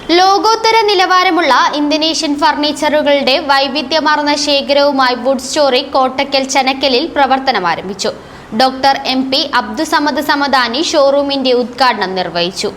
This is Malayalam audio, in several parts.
ലോകോത്തര നിലവാരമുള്ള ഇന്തോനേഷ്യൻ ഫർണിച്ചറുകളുടെ വൈവിധ്യമാർന്ന ശേഖരവുമായി വുഡ് സ്റ്റോറി കോട്ടക്കൽ ചനക്കലിൽ പ്രവർത്തനം ആരംഭിച്ചു. ഡോക്ടർ MP അബ്ദുസമദ് സമദാനി ഷോറൂമിന്റെ ഉദ്ഘാടനം നിർവഹിച്ചു.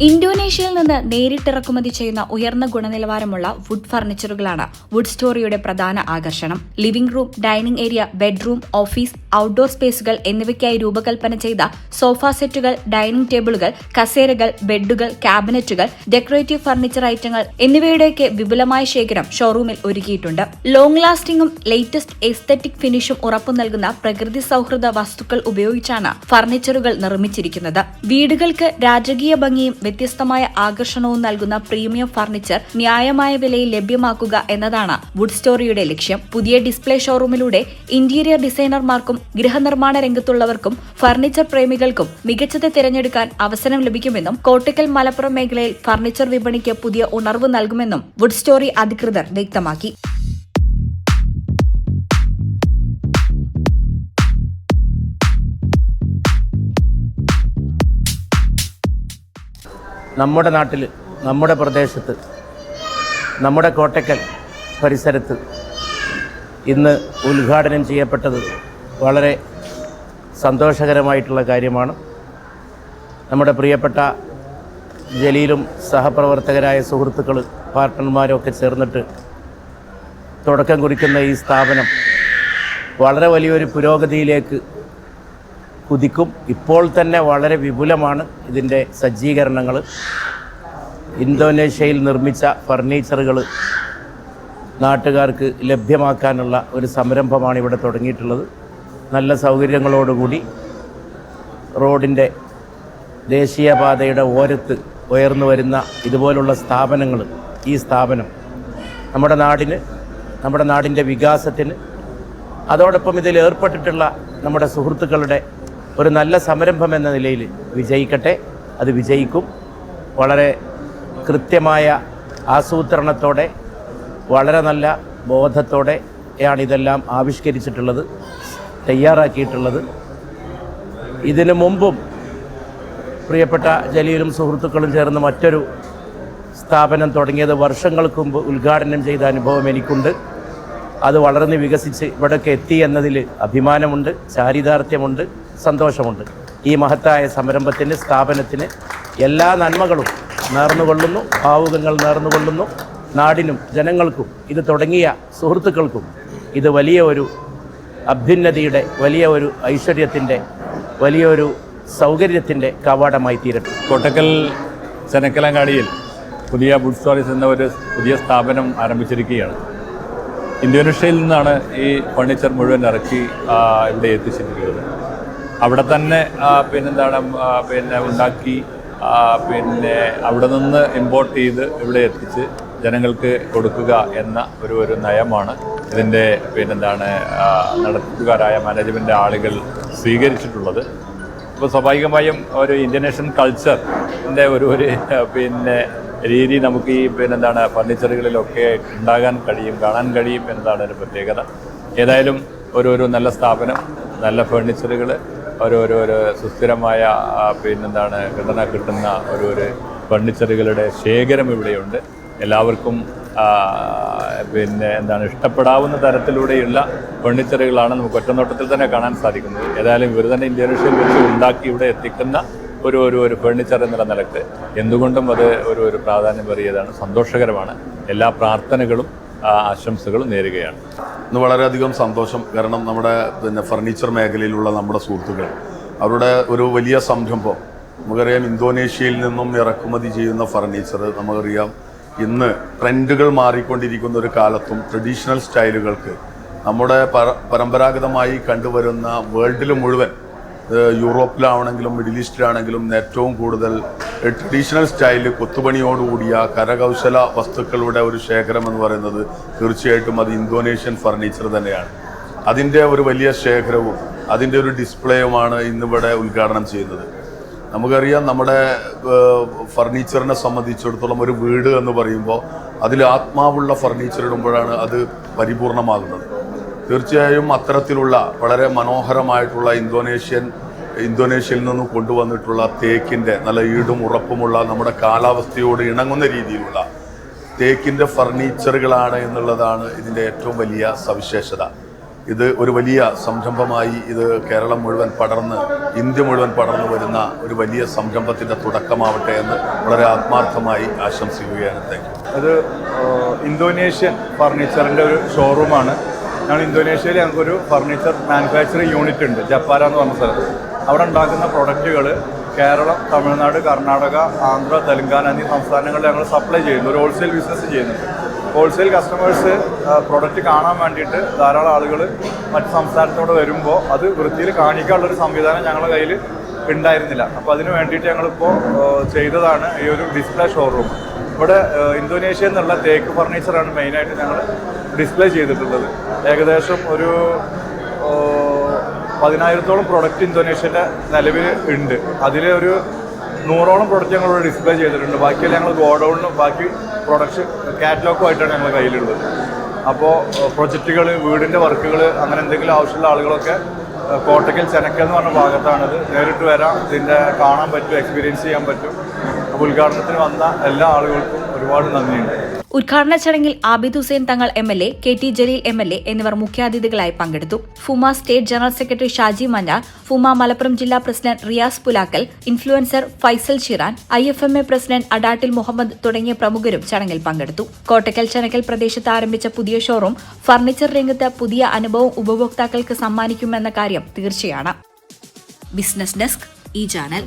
ഇന്തോനേഷ്യയിൽ നിന്ന് നേരിട്ടിറക്കുമതി ചെയ്യുന്ന ഉയർന്ന ഗുണനിലവാരമുള്ള വുഡ് ഫർണിച്ചറുകളാണ് വുഡ് സ്റ്റോറിയുടെ പ്രധാന ആകർഷണം. Living room, dining area, bedroom, office, outdoor സ്പേസുകൾ എന്നിവയ്ക്കായി രൂപകൽപ്പന ചെയ്ത സോഫ സെറ്റുകൾ, ഡൈനിംഗ് ടേബിളുകൾ, കസേരകൾ, ബെഡുകൾ, ക്യാബിനറ്റുകൾ, ഡെക്കറേറ്റീവ് ഫർണിച്ചർ ഐറ്റങ്ങൾ എന്നിവയുടെയൊക്കെ വിപുലമായ ശേഖരം ഷോറൂമിൽ ഒരുക്കിയിട്ടുണ്ട്. ലോങ് ലാസ്റ്റിംഗും ലേറ്റസ്റ്റ് എസ്തെറ്റിക് ഫിനിഷും ഉറപ്പു നൽകുന്ന പ്രകൃതി സൗഹൃദ വസ്തുക്കൾ ഉപയോഗിച്ചാണ് ഫർണിച്ചറുകൾ നിർമ്മിച്ചിരിക്കുന്നത്. വീടുകൾക്ക് രാജകീയ ഭംഗിയും വ്യത്യസ്തമായ ആകർഷണവും നൽകുന്ന പ്രീമിയം ഫർണിച്ചർ ന്യായമായ വിലയിൽ ലഭ്യമാക്കുക എന്നതാണ് വുഡ് സ്റ്റോറിയുടെ ലക്ഷ്യം. പുതിയ ഡിസ്പ്ലേ ഷോറൂമിലൂടെ ഇന്റീരിയർ ഡിസൈനർമാർക്കും ഗൃഹനിർമ്മാണ രംഗത്തുള്ളവർക്കും ഫർണിച്ചർ പ്രേമികൾക്കും മികച്ചത് തിരഞ്ഞെടുക്കാൻ അവസരം ലഭിക്കുമെന്നും കോട്ടക്കൽ മലപ്പുറം മേഖലയിൽ ഫർണിച്ചർ വിപണിക്ക് പുതിയ ഉണർവ് നൽകുമെന്നും വുഡ് സ്റ്റോറി അധികൃതർ വ്യക്തമാക്കി. നമ്മുടെ നാട്ടിൽ, നമ്മുടെ പ്രദേശത്ത്, നമ്മുടെ കോട്ടക്കൽ പരിസരത്ത് ഇന്ന് ഉദ്ഘാടനം ചെയ്യപ്പെട്ടത് വളരെ സന്തോഷകരമായിട്ടുള്ള കാര്യമാണ്. നമ്മുടെ പ്രിയപ്പെട്ട ജലീലും സഹപ്രവർത്തകരായ സുഹൃത്തുക്കൾ, പാർട്ട്ണർമാരും ഒക്കെ ചേർന്നിട്ട് തുടക്കം കുറിക്കുന്ന ഈ സ്ഥാപനം വളരെ വലിയൊരു പുരോഗതിയിലേക്ക് കുതിക്കും. ഇപ്പോൾ തന്നെ വളരെ വിപുലമാണ് ഇതിൻ്റെ സജ്ജീകരണങ്ങൾ. ഇന്തോനേഷ്യയിൽ നിർമ്മിച്ച ഫർണിച്ചറുകൾ നാട്ടുകാർക്ക് ലഭ്യമാക്കാനുള്ള ഒരു സംരംഭമാണ് ഇവിടെ തുടങ്ങിയിട്ടുള്ളത്. നല്ല സൗകര്യങ്ങളോടുകൂടി റോഡിൻ്റെ ദേശീയപാതയുടെ ഓരത്ത് ഉയർന്നു വരുന്ന ഇതുപോലുള്ള സ്ഥാപനങ്ങൾ, ഈ സ്ഥാപനം നമ്മുടെ നാടിന്, നമ്മുടെ നാടിൻ്റെ വികാസത്തിന്, അതോടൊപ്പം ഇതിൽ ഏർപ്പെട്ടിട്ടുള്ള നമ്മുടെ സുഹൃത്തുക്കളുടെ ഒരു നല്ല സംരംഭം എന്ന നിലയിൽ വിജയിക്കട്ടെ. അത് വിജയിക്കും. വളരെ കൃത്യമായ ആസൂത്രണത്തോടെ, വളരെ നല്ല ബോധത്തോടെയാണ് ഇതെല്ലാം ആവിഷ്കരിച്ചിട്ടുള്ളത്, തയ്യാറാക്കിയിട്ടുള്ളത്. ഇതിനു മുമ്പും പ്രിയപ്പെട്ട ജലീലും സുഹൃത്തുക്കളും ചേർന്ന് മറ്റൊരു സ്ഥാപനം തുടങ്ങിയത് വർഷങ്ങൾക്ക് മുമ്പ് ഉദ്ഘാടനം ചെയ്ത അനുഭവം എനിക്കുണ്ട്. അത് വളർന്ന് വികസിച്ച് ഇവിടേക്ക് എത്തി എന്നതിൽ അഭിമാനമുണ്ട്, ചാരിതാർത്ഥ്യമുണ്ട്, സന്തോഷമുണ്ട്. ഈ മഹത്തായ സംരംഭത്തിന്, സ്ഥാപനത്തിന് എല്ലാ നന്മകളും നേർന്നുകൊള്ളുന്നു, ഭാവുകങ്ങൾ നേർന്നുകൊള്ളുന്നു. നാടിനും ജനങ്ങൾക്കും, ഇത് തുടങ്ങിയ സുഹൃത്തുക്കൾക്കും ഇത് വലിയ ഒരു അഭ്യുന്നതിയുടെ, വലിയ ഒരു ഐശ്വര്യത്തിൻ്റെ, വലിയൊരു സൗകര്യത്തിൻ്റെ കവാടമായി തീരട്ടെ. കോട്ടക്കൽ ചനക്കലങ്ങാടിയിൽ പുതിയ വുഡ് സ്റ്റോറീസ് എന്ന ഒരു പുതിയ സ്ഥാപനം ആരംഭിച്ചിരിക്കുകയാണ്. ഇന്തോനേഷ്യയിൽ നിന്നാണ് ഈ ഫർണിച്ചർ മുഴുവൻ ഇറക്കി ഇവിടെ എത്തിച്ചിരിക്കുന്നത്. അവിടെ തന്നെ ഉണ്ടാക്കി അവിടെ നിന്ന് ഇമ്പോർട്ട് ചെയ്ത് ഇവിടെ എത്തിച്ച് ജനങ്ങൾക്ക് കൊടുക്കുക എന്ന ഒരു നയമാണ് ഇതിൻ്റെ നടത്തിപ്പുകാരായ മാനേജ്മെൻ്റ് ആളുകൾ സ്വീകരിച്ചിട്ടുള്ളത്. അപ്പോൾ സ്വാഭാവികമായും ഒരു ഇന്തോനേഷ്യൻ കൾച്ചറിൻ്റെ ഒരു രീതി നമുക്ക് ഈ ഫർണിച്ചറുകളിലൊക്കെ ഉണ്ടാകാൻ കഴിയും, കാണാൻ കഴിയും എന്നതാണ് ഒരു പ്രത്യേകത. ഏതായാലും ഒരു നല്ല സ്ഥാപനം, നല്ല ഫർണിച്ചറുകൾ, ഒരു സുസ്ഥിരമായ ഘടന കിട്ടുന്ന ഒരു ഫർണിച്ചറുകളുടെ ശേഖരം ഇവിടെയുണ്ട്. എല്ലാവർക്കും ഇഷ്ടപ്പെടാവുന്ന തരത്തിലൂടെയുള്ള ഫർണിച്ചറുകളാണ് നമുക്ക് ഒറ്റനോട്ടത്തിൽ തന്നെ കാണാൻ സാധിക്കുന്നത്. ഏതായാലും ഇവർ തന്നെ ഇന്തോനേഷ്യയിൽ വെച്ച് ഉണ്ടാക്കി ഇവിടെ എത്തിക്കുന്ന ഒരു ഫർണിച്ചർ എന്നുള്ള നിലക്ക് എന്തുകൊണ്ടും അത് ഒരു പ്രാധാന്യമേറിയതാണ്, സന്തോഷകരമാണ്. എല്ലാ പ്രാർത്ഥനകളും ആശംസകളും നേരുകയാണ്. ഇന്ന് വളരെയധികം സന്തോഷം. കാരണം നമ്മുടെ ഫർണിച്ചർ മേഖലയിലുള്ള നമ്മുടെ സുഹൃത്തുക്കൾ, അവരുടെ ഒരു വലിയ സംരംഭം, നമുക്കറിയാം ഇന്തോനേഷ്യയിൽ നിന്നും ഇറക്കുമതി ചെയ്യുന്ന ഫർണിച്ചർ, നമുക്കറിയാം ഇന്ന് ട്രെൻഡുകൾ മാറിക്കൊണ്ടിരിക്കുന്ന ഒരു കാലത്തും ട്രഡീഷണൽ സ്റ്റൈലുകൾക്ക് നമ്മുടെ പരമ്പരാഗതമായി കണ്ടുവരുന്ന വേൾഡിൽ മുഴുവൻ, യൂറോപ്പിലാണെങ്കിലും മിഡിൽ ഈസ്റ്റിലാണെങ്കിലും ഏറ്റവും കൂടുതൽ ട്രഡീഷണൽ സ്റ്റൈലിൽ കൊത്തുപണിയോടുകൂടിയ കരകൗശല വസ്തുക്കളുടെ ഒരു ശേഖരം എന്ന് പറയുന്നത് തീർച്ചയായിട്ടും അത് ഇന്തോനേഷ്യൻ ഫർണിച്ചർ തന്നെയാണ്. അതിൻ്റെ ഒരു വലിയ ശേഖരവും അതിൻ്റെ ഒരു ഡിസ്പ്ലേയുമാണ് ഇന്നിവിടെ ഉദ്ഘാടനം ചെയ്യുന്നത്. നമുക്കറിയാം നമ്മുടെ ഫർണിച്ചറിനെ സംബന്ധിച്ചിടത്തോളം ഒരു വീട് എന്ന് പറയുമ്പോൾ അതിൽ ആത്മാവുള്ള ഫർണിച്ചർ ഇടുമ്പോഴാണ് അത് പരിപൂർണമാകുന്നത്. തീർച്ചയായും അത്തരത്തിലുള്ള വളരെ മനോഹരമായിട്ടുള്ള ഇന്തോനേഷ്യയിൽ നിന്നും കൊണ്ടുവന്നിട്ടുള്ള തേക്കിൻ്റെ നല്ല ഈടും ഉറപ്പുമുള്ള നമ്മുടെ കാലാവസ്ഥയോട് ഇണങ്ങുന്ന രീതിയിലുള്ള തേക്കിൻ്റെ ഫർണിച്ചറുകളാണ് എന്നുള്ളതാണ് ഇതിൻ്റെ ഏറ്റവും വലിയ സവിശേഷത. ഇത് ഒരു വലിയ സംരംഭമായി ഇത് കേരളം മുഴുവൻ പടർന്ന് ഇന്ത്യ മുഴുവൻ പടർന്നു വരുന്ന ഒരു വലിയ സംരംഭത്തിൻ്റെ തുടക്കമാവട്ടെ എന്ന് വളരെ ആത്മാർത്ഥമായി ആശംസിക്കുകയാണ്. ഇത് ഇന്തോനേഷ്യൻ ഫർണിച്ചറിൻ്റെ ഒരു ഷോറൂമാണ്. ഞങ്ങൾ ഇന്തോനേഷ്യയിൽ ഞങ്ങൾക്കൊരു ഫർണിച്ചർ മാനുഫാക്ചറിങ് യൂണിറ്റ് ഉണ്ട്, ജപ്പാര എന്ന് പറഞ്ഞ സ്ഥലത്ത്. അവിടെ ഉണ്ടാക്കുന്ന പ്രൊഡക്റ്റുകൾ കേരളം, തമിഴ്നാട്, കർണാടക, ആന്ധ്ര, തെലങ്കാന എന്നീ സംസ്ഥാനങ്ങളിൽ ഞങ്ങൾ സപ്ലൈ ചെയ്യുന്നു. ഒരു ഹോൾസെയിൽ ബിസിനസ് ചെയ്യുന്നുണ്ട്. ഹോൾസെയിൽ കസ്റ്റമേഴ്സ് പ്രൊഡക്റ്റ് കാണാൻ വേണ്ടിയിട്ട് ധാരാളം ആളുകൾ മറ്റ് സംസ്ഥാനത്തോട് വരുമ്പോൾ അത് വൃത്തിയിൽ കാണിക്കാനുള്ളൊരു സംവിധാനം ഞങ്ങളുടെ കയ്യിൽ ഉണ്ടായിരുന്നില്ല. അപ്പോൾ അതിന് വേണ്ടിയിട്ട് ഞങ്ങളിപ്പോൾ ചെയ്തതാണ് ഈ ഒരു ഡിസ്പ്ലേ ഷോറൂം. ഇവിടെ ഇന്തോനേഷ്യ എന്നുള്ള തേക്ക് ഫർണിച്ചറാണ് മെയിനായിട്ട് ഞങ്ങൾ ഡിസ്പ്ലേ ചെയ്തിട്ടുള്ളത്. ഏകദേശം ഒരു 10,000-ഓളം പ്രൊഡക്റ്റ് ഇന്തോനേഷ്യൻ്റെ നിലവിൽ ഉണ്ട്. അതിൽ ഒരു 100ഓളം പ്രൊഡക്റ്റ് ഞങ്ങളിവിടെ ഡിസ്പ്ലേ ചെയ്തിട്ടുണ്ട്. ബാക്കിയെല്ലാം ഞങ്ങൾ ഗോഡൗണിലും ബാക്കി പ്രൊഡക്ഷൻ കാറ്റലോഗുമായിട്ടാണ് ഞങ്ങളുടെ കയ്യിലുള്ളത്. അപ്പോൾ പ്രൊജക്റ്റുകൾ, വീടിൻ്റെ വർക്കുകൾ, അങ്ങനെ എന്തെങ്കിലും ആവശ്യമുള്ള ആളുകളൊക്കെ കോട്ടക്കൽ ചെനക്കൽ എന്ന് പറഞ്ഞ ഭാഗത്താണിത്. നേരിട്ട് വരാം, ഇതിൻ്റെ കാണാൻ പറ്റും, എക്സ്പീരിയൻസ് ചെയ്യാൻ പറ്റും. അപ്പോൾ ഉദ്ഘാടനത്തിന് വന്ന എല്ലാ ആളുകൾക്കും ഒരുപാട് നന്ദിയുണ്ട്. ഉദ്ഘാടന ചടങ്ങിൽ Abid Hussain Thangal MLA, KT Jaleel MLA എന്നിവർ മുഖ്യാതിഥികളായി പങ്കെടുത്തു. FUMA state general secretary Shaji Manjar, FUMA Malappuram ജില്ലാ president Riyas Pulakkal, influencer Faisal Shiran, IFMA president Adattil Muhammad തുടങ്ങിയ പ്രമുഖരും ചടങ്ങിൽ പങ്കെടുത്തു. കോട്ടക്കൽ ചെനക്കൽ പ്രദേശത്ത് ആരംഭിച്ച പുതിയ ഷോറൂം ഫർണിച്ചർ രംഗത്ത് പുതിയ അനുഭവം ഉപഭോക്താക്കൾക്ക് സമ്മാനിക്കുമെന്ന കാര്യം തീർച്ചയാണ്. ബിസിനസ് ഡെസ്ക്, ഈ ചാനൽ.